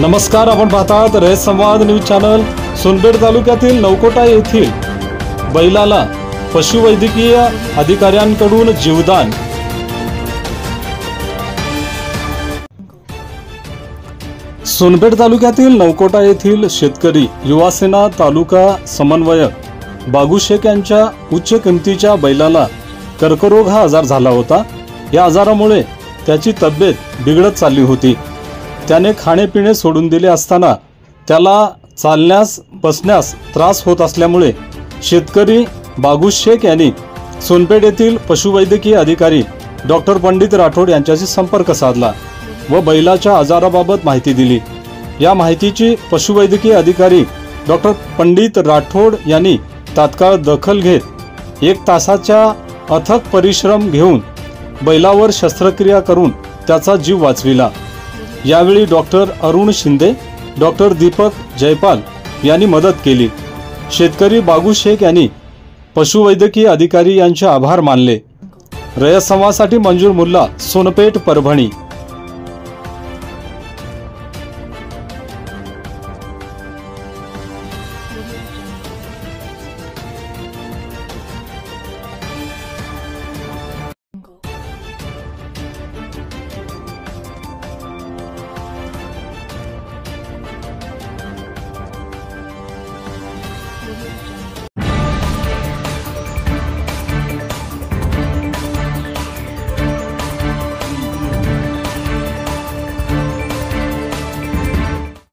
नमस्कार, आपण पाहतात रयत संवाद न्यूज चॅनल। सोनपेठ तालुक्यातील नवकोटा येथील बैलाला पशुवैद्यकीय अधिकाऱ्यांकडून जीवदान। सोनपेठ तालुक्यातील नवकोटा येथील शेतकरी युवासेना तालुका समन्वयक बागू शेख यांच्या उच्च किमतीच्या बैलाला कर्करोग हा आजार झाला होता। या आजारामुळे त्याची तब्येत बिघडत चालली होती। त्याने खाणे-पिणे सोडून दिले असताना त्याला चालण्यास बसण्यास त्रास होत असल्यामुळे शेतकरी बागू शेख यांनी सोनपेठ येथील पशुवैद्यकीय अधिकारी डॉक्टर पंडित राठोड यांच्याशी संपर्क साधला व बैलाच्या आजाराबाबत माहिती दिली। या माहितीची पशुवैद्यकीय अधिकारी डॉक्टर पंडित राठोड यांनी तात्काळ दखल घेत 1 तासाच्या अथक परिश्रम घेऊन बैलावर शस्त्रक्रिया करून त्याचा जीव वाचविला। यावेळी डॉक्टर अरुण शिंदे, डॉक्टर दीपक जयपाल यांनी मदत केली। शेतकरी बागू शेख यांनी पशुवैद्यकीय अधिकारी यांचे आभार मानले। रयत संवादसाठी मंजूर मुल्ला, सोनपेठ, परभणी।